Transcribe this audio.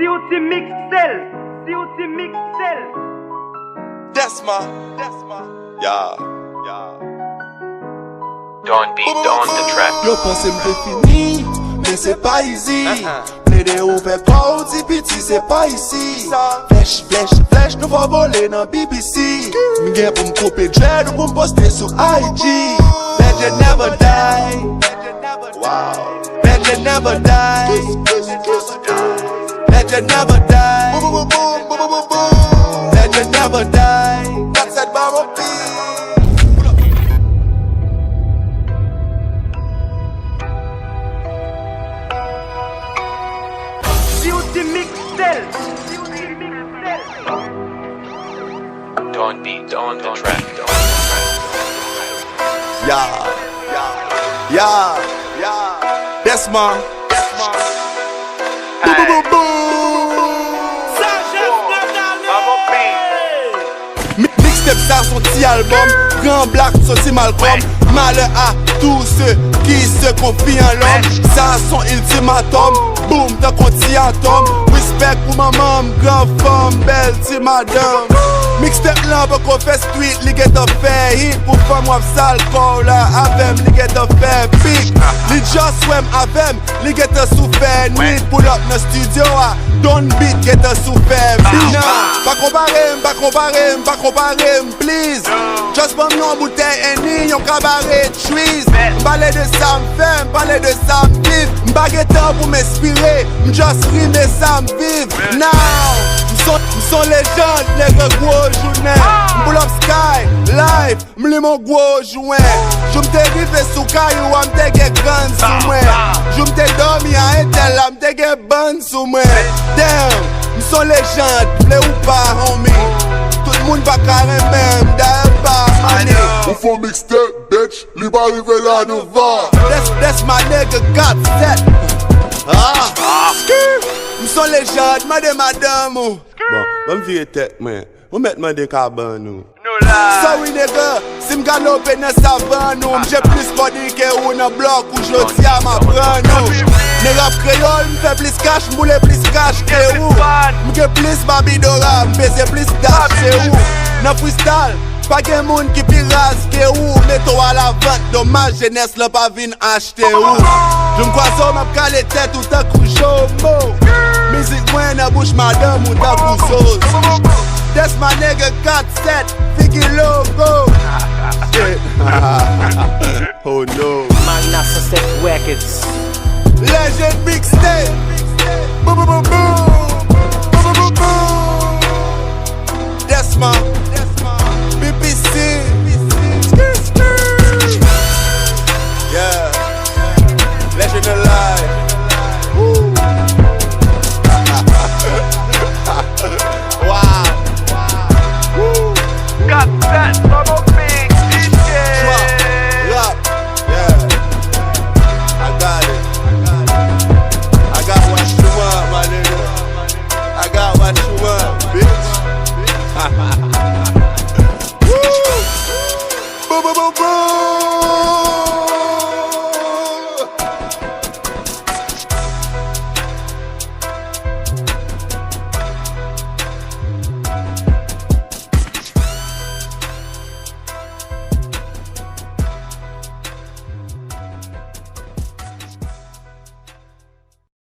COT Mixel, COT Mixel. Desma, yeah. Don beat on the track. Yo pense m'te fini, mais c'est pas easy. Plaide ou fait quoi ou ti piti, c'est pas ici. Flèche, flèche, flèche, nous va voler dans BBC. M'gen pour m'couper dread ou pour m'poster sur IG. Legend never die. Wow. Legend never die. Legend never die. Legend never die. That's that Baba P. COT Mixel, COT Mixel. Don beat on the track. Yeah. Desma. Mixtape ça son petit album, Grand Black sorti Malcolm. Malheur à tous ceux qui se confient en l'homme. Ça son ultimatum, boom d'un petit atome. Respect pour maman, grand femme, belle ti madame. Mixtape là pour qu'on fait street, li get a fait hit. Pour femme wap sale corps là, avem, li get a fait pic. Li just swim avem, li get a souffert nuit. Pull up na studio a, Don beat get a souffert beat. Pas comparer, please. Just pour nous bouteille et ni yon cabaret trees. M'parler de ça m'fait, m'parler de ça m'vive. M'baguette pour m'inspirer, m'just rime ça m'vive. Now, m'son légende, les gros journées. M'pull up sky, live, m'li mon gros joint. J'm'te rive sous caillou, m'te get guns sous moi. J'm'te dormi à Intel, m'te get buns sous moi. Damn, m'son légende, m'le ou pas, homie. Tout le monde va carré même, d'ailleurs pas money. Ou faut mixtape, bitch, li ba rive la nou va. That's my nigga got set. M'son légende, madame ou. Bon, m'vire tête, man. Ou met de carbone ou. Sorry nigga, si m'galope nan savane ou. M'jè plus body que ou nan bloc ou jodi a ma pran ou. Ne rap créole, m'fè plus cash, m'boule plus cash que ou. M'ge plus babidora, m'beze plus dash que ou. Nan freestyle, pa gen moun ki pi ras que ou. Meto à la vente, dommage jeunesse la pa vin achete ou. J'me kwazo m'ap kale tête ou ta kou jomo. Music mwen na bouche madame ou ta kou sauce. That's my nigga got set, Figgy logo. Oh no. Man, Narcissistic Records. Legend Mixtape.